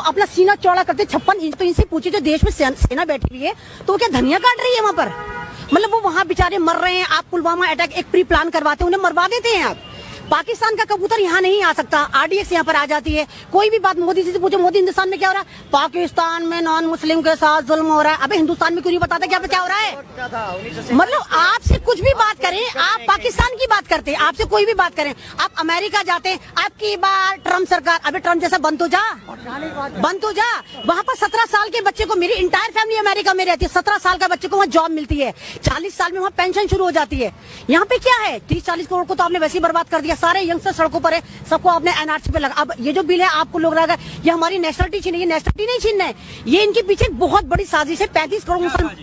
अपना सीना चौड़ा करते 56 इंच। तो इनसे पूछिए जो देश में सेना बैठी हुई है तो क्या धनिया काट रही है वहाँ पर? मतलब वो वहाँ बेचारे मर रहे हैं, आप पुलवामा अटैक एक प्री प्लान करवाते हैं, उन्हें मरवा देते हैं आप। पाकिस्तान का कबूतर यहाँ नहीं आ सकता, आरडीएक्स यहाँ पर आ जाती है। कोई भी बात मोदी जी से पूछो, मोदी हिंदुस्तान में क्या हो रहा है? पाकिस्तान में नॉन मुस्लिम के साथ जुल्म हो रहा है। अबे हिंदुस्तान में क्यों नहीं बताते क्या हो रहा है? मतलब आपसे कुछ भी बात करें, आप पाकिस्तान की बात करते हैं, आपसे कोई भी बात करें, आप अमेरिका जाते हैं, आपकी बार ट्रम्प सरकार, अबे ट्रम्प जैसा बन तो जा। वहाँ पर 17 साल के बच्चे को, मेरी इंटायर फैमिली अमेरिका में रहती है, 17 साल का बच्चे को वहाँ जॉब मिलती है, 40 साल में वहाँ पेंशन शुरू हो जाती है। यहाँ पे क्या है? 30-40 करोड़ को तो आपने वैसे ही बर्बाद कर दिया। सारे यंगस्टर सड़कों पर है, सबको आपने एनआरसी पे लगा। अब ये जो बिल है आपको लोग लगा ये हमारी नेशनलिटी छीन है, ये नेशनलिटी नहीं छीनना है, ये इनके पीछे बहुत बड़ी साजिश है। 35 करोड़ मुसलमान,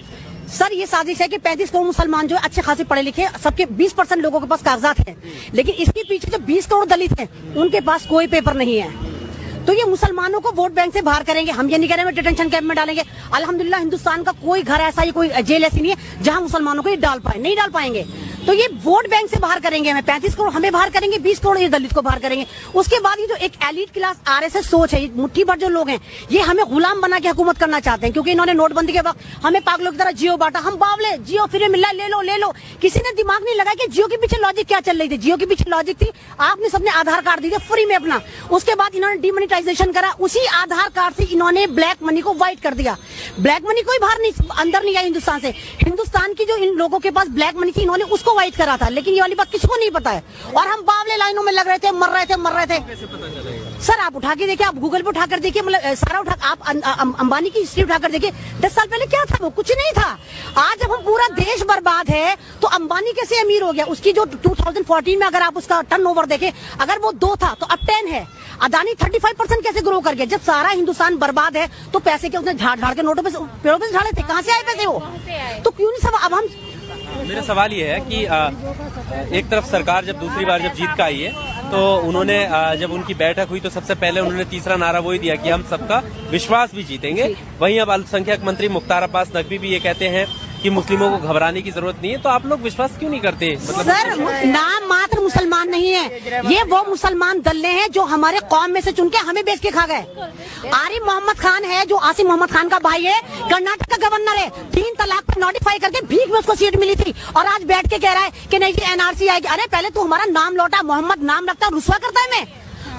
सर ये साजिश है कि 35 करोड़ मुसलमान जो अच्छे खासे पढ़े लिखे, सबके 20% लोगों के पास कागजात है, लेकिन इसके पीछे जो 20 करोड़ दलित है उनके पास कोई पेपर नहीं है। तो ये मुसलमानों को वोट बैंक से बाहर करेंगे। हम ये नहीं कह रहे डिटेंशन कैंप में डालेंगे। अल्हम्दुलिल्लाह हिंदुस्तान का कोई घर ऐसा, ये कोई जेल ऐसी नहीं है जहां मुसलमानों को ये डाल पाए, नहीं डाल पाएंगे। तो ये वोट बैंक से बाहर करेंगे, हमें 35 करोड़ हमें बाहर करेंगे, 20 करोड़ ये दलित को बाहर करेंगे। उसके बाद ये जो एक एलिट क्लास आरएसएस सोच है, मुट्ठी भर जो लोग हैं, ये हमें गुलाम बना के हुकूमत करना चाहते हैं, क्योंकि इन्होंने नोटबंदी के वक्त हमें पागलों की तरह जियो बांटा। हम बावले, जियो फ्री मिल रहा है, ले लो। किसी ने दिमाग नहीं लगाया कि जियो के पीछे लॉजिक क्या चल रही थी। जियो के पीछे लॉजिक थी, आपने सबने आधार कार्ड दिए फ्री में अपना, उसके बाद इन्होंने डीमोनेटाइजेशन करा, उसी आधार कार्ड से इन्होंने ब्लैक मनी को व्हाइट कर दिया। ब्लैक मनी कोई बाहर नहीं, अंदर नहीं आई हिंदुस्तान से। हिंदुस्तान की जो इन लोगों के पास ब्लैक मनी थी, इन्होंने उसको व्हाइट करा था, लेकिन ये वाली बात किसी को नहीं पता है। और हम बावले लाइनों में लग रहे थे, मर रहे थे। सर आप उठा के देखिए, आप गूगल पे उठाकर देखिए, मतलब सारा उठा, आप अंबानी की हिस्ट्री उठाकर देखिए, 10 साल पहले क्या था? वो कुछ नहीं था। आज जब हम पूरा देश बर्बाद है तो अंबानी कैसे अमीर हो गया? उसकी जो 2014 में अगर आप उसका टर्नओवर देखें, अगर वो 2 था तो अब 10 है। अदानी 35% कैसे ग्रो कर गया? जब सारा हिंदुस्तान बर्बाद है तो पैसे क्या उसने झाड़ के नोटों पे, पेड़ों पे झाड़े थे? कहाँ से आए पैसे वो? तो क्यों नहीं सब? अब हम, मेरा सवाल ये है कि एक तरफ सरकार जब दूसरी बार जब जीत का आई है तो उन्होंने जब उनकी बैठक हुई तो सबसे पहले उन्होंने तीसरा नारा वही दिया कि हम सबका विश्वास भी जीतेंगे। वहीं अब अल्पसंख्यक मंत्री मुख्तार अब्बास नकवी भी ये कहते हैं कि मुस्लिमों को घबराने की जरूरत नहीं है। तो आप लोग विश्वास क्यों नहीं करते? मतलब सर नाम मात्र मुसलमान नहीं है, ये वो मुसलमान दल्ले हैं जो हमारे कौम में से चुन के हमें बेच के खा गए। आरिफ मोहम्मद खान है जो आसिम मोहम्मद खान का भाई है, कर्नाटक का गवर्नर है, 3 तलाक पर नोटिफाई करके भीख में उसको सीट मिली थी, और आज बैठ के कह रहा है कि नहीं जी एनआरसी आएगी। अरे पहले तू हमारा नाम लौटा, मोहम्मद नाम रखता है, रुस्वा करता है मैं।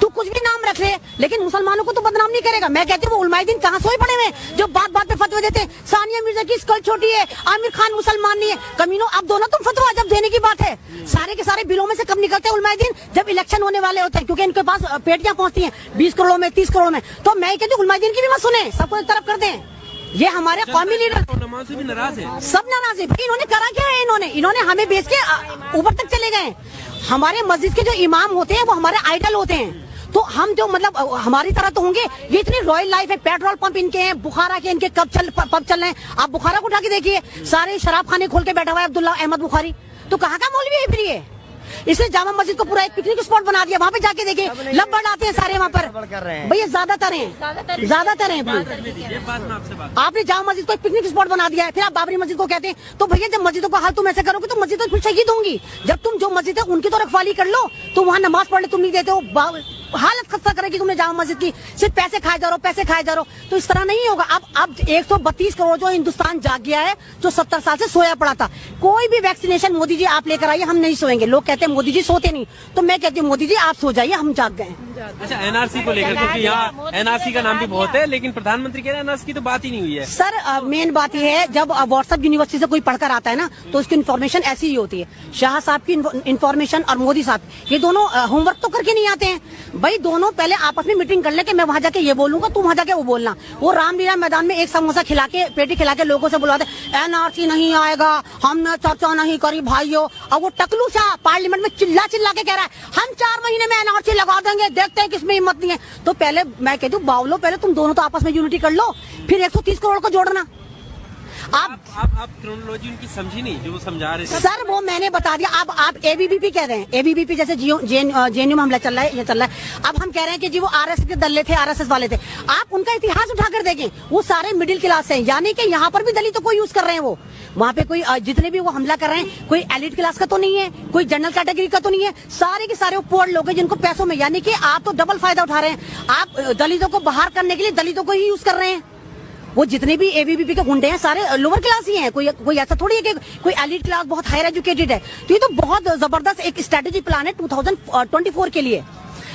तू कुछ भी नाम रख ले, लेकिन मुसलमानों को तो बदनाम नहीं करेगा। मैं कहती हूँ वो उलमाए-दीन कहाँ सोए पड़े हुए जो बात बात पे फतवे देते हैं। सानिया मिर्जा की स्कल छोटी है, आमिर खान मुसलमान नहीं है। कमीनों अब दोनों तुम फतवा जब देने की बात है, सारे के सारे बिलों में से कब निकलते हैं उलमाए-दीन? जब इलेक्शन होने वाले होते हैं, क्योंकि इनके पास पेटियां पहुंचती हैं 20 करोड़ में, 30 करोड़ में। तो मैं कहती हूँ उलमाए-दीन की भी मत सुने, सबको एक तरफ कर दें। ये हमारे कौमी लीडर से भी नाराज है, सब नाराज है। भाई इन्होंने करा क्या है? इन्होंने हमें बेच के ऊपर तक चले गए। हमारे मस्जिद के जो इमाम होते हैं वो हमारे आइडल होते हैं, तो हम जो मतलब हमारी तरह तो होंगे। ये इतनी रॉयल लाइफ है, पेट्रोल पंप इनके हैं, बुखारा के इनके पब चल रहे हैं। आप बुखारा को उठा के देखिए, सारे शराब खाने खोल के बैठा हुआ है अब्दुल्ला अहमद बुखारी। तो कहाँ का मौलवी है फिर ये? इसने जामा मस्जिद को पूरा एक पिकनिक स्पॉट बना दिया। वहाँ पे जाके देखिए, लब्बड़ आते हैं सारे वहाँ पर। भैया ज्यादातर हैं। आपने जामा मस्जिद को एक पिकनिक स्पॉट बना दिया है, फिर आप बाबरी मस्जिद को कहते हैं। तो भैया जब मस्जिदों का हाल तुम ऐसे करोगे तो मस्जिद तो फिर शहीद होंगी। जब तुम जो मस्जिद है उनकी तो रखवाली कर लो, तो वहाँ नमाज पढ़ने तुम नहीं देते हो। हालत खस्ता करेगी तुमने जामा मस्जिद की, सिर्फ पैसे खाए जा रहे हो। तो इस तरह नहीं होगा। अब 132 करोड़ जो हिंदुस्तान जाग गया है, जो 70 साल से सोया पड़ा था। कोई भी वैक्सीनेशन मोदी जी आप लेकर आइए, हम नहीं सोएंगे। लोग कहते हैं मोदी जी सोते नहीं, तो मैं कहती हूँ मोदी जी आप सो जाइए, हम जाग गए। अच्छा एनआरसी को लेकर, क्योंकि यहाँ एनआरसी का नाम भी बहुत है, लेकिन प्रधानमंत्री कह रहे हैं एनआरसी की तो बात ही नहीं हुई है। सर मेन बात यह है, जब व्हाट्सएप यूनिवर्सिटी से कोई पढ़कर आता है ना, तो उसकी इन्फॉर्मेशन ऐसी ही होती है। शाह साहब की इन्फॉर्मेशन और मोदी साहब, ये दोनों होमवर्क तो करके नहीं आते हैं। भाई दोनों पहले आपस में मीटिंग कर ले कि मैं वहाँ जाके ये बोलूंगा, तुम वहाँ जाके वो बोलना। वो रामलीला मैदान में एक समोसा खिला के, पेटी खिला के लोगों से बुलाते एनआरसी नहीं आएगा, हमने चर्चा नहीं करी भाइयों। और वो टकलू शाह पार्लियामेंट में चिल्ला के कह रहा है हम 4 महीने में एनआरसी लगा देंगे, देखते हैं किसमें हिम्मत नहीं है। तो पहले मैं कहती हूँ बावलो, पहले तुम दोनों तो आपस में यूनिटी कर लो, फिर 130 करोड़ को जोड़ना। आप क्रोनोलॉजी उनकी समझी नहीं जो वो समझा रहे थे। सर वो मैंने बता दिया। अब आप एबीवीपी कह रहे हैं, एबीवीपी जैसे जेएनयू में हमला चल रहा है, ये चल रहा है। अब हम कह रहे हैं कि जी वो आरएसएस के दल्ले थे, आरएसएस वाले थे। आप उनका इतिहास उठाकर देखें, वो सारे मिडिल क्लास से हैं, यानी कि यहाँ पर भी दलितों को यूज कर रहे हैं। वो वहाँ पे कोई जितने भी वो हमला कर रहे हैं, कोई एलिट क्लास का तो नहीं है, कोई जनरल कैटेगरी का तो नहीं है, सारे के सारे वो पुअर लोग हैं जिनको पैसों में, यानी कि आप तो डबल फायदा उठा रहे हैं। आप दलितों को बाहर करने के लिए दलितों को ही यूज कर रहे हैं। वो जितने भी एबीवीपी के गुंडे हैं सारे लोअर क्लास ही हैं, कोई ऐसा थोड़ी है कि कोई एलिट क्लास बहुत हायर एजुकेटेड है। तो ये तो बहुत जबरदस्त एक स्ट्रेटेजी प्लान है 2024 के लिए।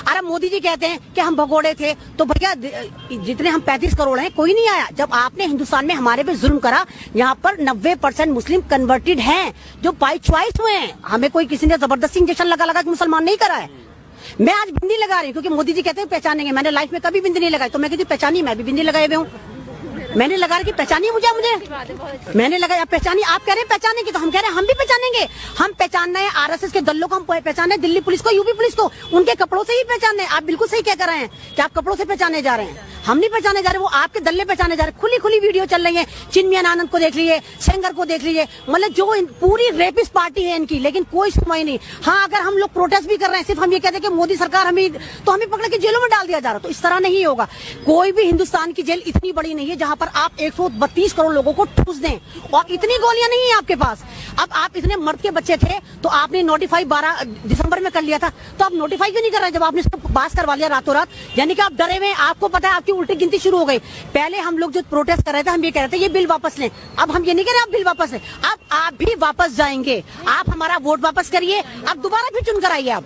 अरे मोदी जी कहते हैं कि हम भगोड़े थे, तो भैया जितने हम 35 करोड़ हैं कोई नहीं आया। जब आपने हिंदुस्तान में हमारे पे जुल्म करा, यहाँ पर 90% मुस्लिम कन्वर्टेड हैं जो बाई चॉइस हुए हैं। हमें कोई किसी ने जबरदस्ती इंजेक्शन लगा के मुसलमान नहीं करा है। मैं आज बिंदी लगा रही हूँ क्योंकि मोदी जी कहते हैं पहचानेंगे। मैंने लाइफ में कभी बिंदी नहीं लगाई, तो मैं कहती पहचानी, मैं भी बिंदी लगाए हुए हूँ। मैंने लगा रही कि पहचानिए मुझे मैंने लगाया पहचानिए। आप कह रहे हैं पहचानेंगे, तो हम कह रहे हैं हम भी पहचानेंगे। हम पहचानना है आरएसएस के दलों को, हम पहचाने दिल्ली पुलिस को, यूपी पुलिस को, उनके कपड़ों से ही पहचाने। आप बिल्कुल सही कह रहे हैं कि आप कपड़ों से पहचाने जा रहे हैं, हम नहीं पहचाने जा रहे, वो आपके दल्ले पहचाने जा रहे। खुली खुली वीडियो चल रही है, चिन्मयान आनंद को देख लीजिए, सेंगर को देख लीजिए, मतलब जो पूरी रेपिस्ट पार्टी है इनकी, लेकिन कोई सुनवाई नहीं। हाँ, अगर हम लोग प्रोटेस्ट भी कर रहे हैं, सिर्फ हम ये कहते हैं कि मोदी सरकार हमें, तो हमें पकड़ के जेलों में डाल दिया जा रहा। तो इस तरह नहीं होगा। कोई भी हिंदुस्तान की जेल इतनी बड़ी नहीं है जहां पर आप 132 करोड़ लोगों को ठूस दें, और इतनी गोलियां नहीं है आपके पास। अब आप इतने मर्द के बच्चे थे तो आपने नोटिफाई 12 दिसंबर में कर लिया था, तो आप नोटिफाई क्यों नहीं कर रहे जब आपने इसको पास करवा लिया रातों रात? यानी कि आप डरे हुए, आपको पता है आपकी उल्टी गिनती शुरू हो गई। पहले हम लोग जो प्रोटेस्ट कर रहे थे, हम ये कह रहे थे ये बिल वापस लें। अब हम ये नहीं कह रहे आप बिल वापस लें, अब आप भी वापस जाएंगे। आप हमारा वोट वापस करिए, अब दोबारा फिर चुन कर आइए आप।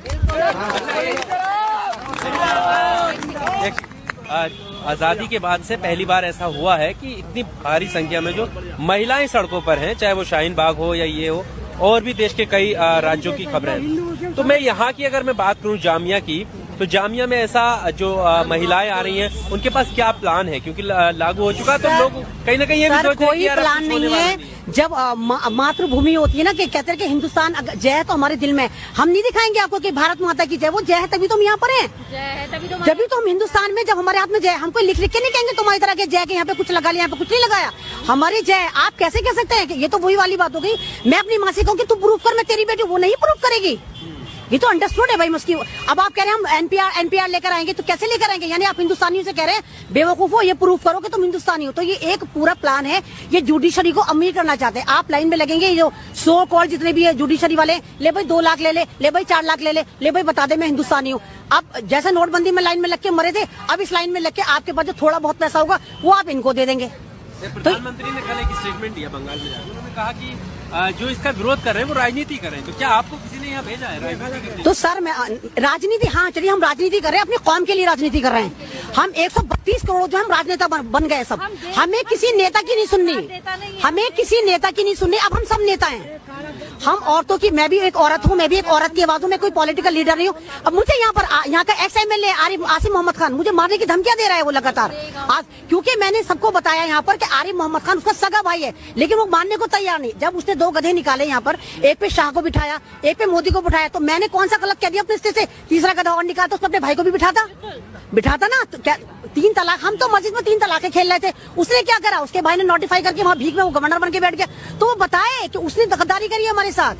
आजादी के बाद से पहली बार ऐसा हुआ है कि इतनी भारी संख्या में जो महिलाएं सड़कों पर हैं, चाहे वो शाहीन बाग हो या ये हो, और भी देश के कई राज्यों की खबरें हैं। तो मैं यहाँ की अगर मैं बात करूँ जामिया की, तो जामिया में ऐसा जो महिलाएं आ रही हैं उनके पास क्या प्लान है? क्योंकि लागू हो चुका, तो लोग कहीं ना कहीं ये भी सोचते हैं कि यार प्लान नहीं है। जब मातृभूमि होती है ना, कि कहते हैं कि हिंदुस्तान जय है तो हमारे दिल में, हम नहीं दिखाएंगे आपको कि भारत माता की जय, वो जय है तभी तो हम यहाँ पर हैं, तभी तो हम हिंदुस्तान में, जब हमारे हाथ में जय, हम कोई लिख के नहीं कहेंगे तुम्हारी तरह के जय के यहाँ पे कुछ लगा लिया, यहाँ पे कुछ नहीं लगाया। हमारी जय आप कैसे कह सकते हैं? कि ये तो वही वाली बात हो गई, मैं अपनी माँ से कहूँ कि तू प्रूफ कर, मैं तेरी बेटी, वो नहीं प्रूफ करेगी। ये तो अंडरस्टूड है भाई मुझकी। अब आप कह रहे हैं हम एनपीआर लेकर आएंगे, तो कैसे लेकर आएंगे? यानी आप हिंदुस्तानियों से कह रहे हैं बेवकूफो, ये प्रूफ करो कि तुम हिंदुस्तानी हो। तो ये एक पूरा प्लान है, ये जुडिशरी को अमीर करना चाहते हैं। आप लाइन में लगेंगे, जो सो कॉल जितने भी है जुडिशरी वाले, ले भाई 2 लाख ले ले भाई 4 लाख ले भाई बता दे मैं हिंदुस्तानी हूँ। अब जैसे नोटबंदी में लाइन में लग के मरे थे, अब इस लाइन में लग के आपके पास जो थोड़ा बहुत पैसा होगा वो आप इनको दे देंगे। प्रधानमंत्री ने कल एक स्टेटमेंट दिया बंगाल में जाकर, उन्होंने कहा कि जो इसका विरोध कर रहे हैं वो राजनीति कर रहे हैं। तो क्या आपको किसी ने यहाँ भेजा है राजनीति करने? तो सर मैं राजनीति, हाँ चलिए हम राजनीति कर रहे हैं, अपनी कौम के लिए राजनीति कर रहे हैं। हम 132 करोड़ जो हम राजनेता बन गए सब, हमें किसी नेता की नहीं सुननी, हमें किसी नेता की नहीं सुननी। अब हम सब नेता हैं, हम औरतों की, मैं भी एक औरत हूँ, मैं भी एक औरत की आवाज हूँ, मैं कोई पॉलिटिकल लीडर नहीं हूँ। अब मुझे यहाँ पर यहाँ का एक्स एमएलए आसिफ मोहम्मद खान मुझे मारने की धमकियां दे रहा है वो लगातार आज, क्योंकि मैंने सबको बताया यहाँ पर कि आरिफ मोहम्मद खान उसका सगा भाई है, लेकिन वो मानने को तैयार नहीं। जब उसने 2 गधे निकाले यहाँ पर, एक पे शाह को बिठाया, एक पे मोदी को बिठाया, तो मैंने कौन सा गलत कह दिया अपने से? तीसरा गधा और निकाला तो उसने अपने भाई को भी बिठाता ना। तो क्या 3 तलाक, हम तो मस्जिद में 3 तलाकें खेल रहे थे, उसने क्या करा? उसके भाई ने नोटिफाई करके वहाँ भीख में वो गवर्नर बन के बैठ गया। तो वो बताए कि उसने गद्दारी करी है हमारे साथ,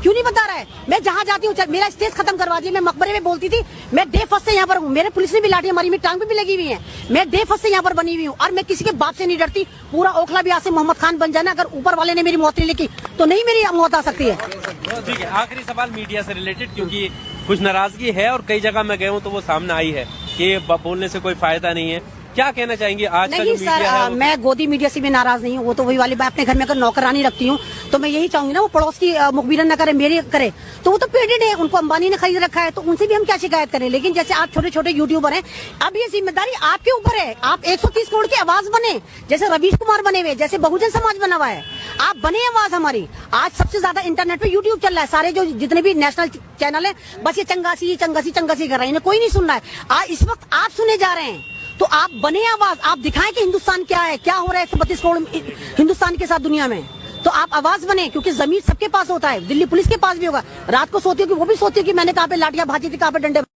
क्यों नहीं बता रहा है? मैं जहाँ जाती हूँ, मेरा स्टेज खत्म करवा दिया। मैं मकबरे में बोलती थी, मैं डे फर्स्ट से यहाँ पर हूँ, मेरे पुलिस ने भी लाठी हमारी में टांग पे भी लगी हुई है, मैं डे फर्स्ट से यहाँ पर बनी हुई हूँ, और मैं किसी के बाप से नहीं डरती। पूरा ओखला भी आसिफ मोहम्मद खान बन जाना, अगर ऊपर वाले ने मेरी मौत नहीं लिखी तो नहीं मेरी मौत आ सकती है। ठीक है, आखिरी सवाल मीडिया से रिलेटेड, क्योंकि कुछ नाराजगी है और कई जगह मैं गया हूँ तो वो सामने आई है कि बोलने से कोई फायदा नहीं है। क्या कहना चाहेंगे आज का जो मीडिया है? मैं गोदी मीडिया से भी नाराज नहीं हूँ, वो तो वही वाली बात, अपने घर में अगर नौकरानी रखती हूँ तो मैं यही चाहूंगी ना, वो पड़ोस की मुखबिरन न करे, मेरी करे। तो वो तो पेडेड है, उनको अंबानी ने खरीद रखा है, तो उनसे भी हम क्या शिकायत करें? लेकिन जैसे आप छोटे छोटे यूट्यूबर हैं, अब ये जिम्मेदारी आपके ऊपर है, आप 130 करोड़ की आवाज बने, जैसे रवीश कुमार बने हुए, जैसे बहुजन समाज बना हुआ है, आप बने आवाज हमारी। आज सबसे ज्यादा इंटरनेट पे यूट्यूब चल रहा है, सारे जो जितने भी नेशनल चैनल है, बस ये चंगासी चंगासी चंगासी कर रहे हैं, कोई नहीं सुन रहा है। आज इस वक्त आप सुने जा रहे हैं, तो आप बने आवाज, आप दिखाएं कि हिंदुस्तान क्या है, क्या हो रहा है 132 करोड़ हिंदुस्तान के साथ दुनिया में। तो आप आवाज बने, क्योंकि जमीर सबके पास होता है, दिल्ली पुलिस के पास भी होगा। रात को सोती होगी, वो भी सोती है कि मैंने कहाँ पे लाठियां भाजी थी, कहाँ पे डंडे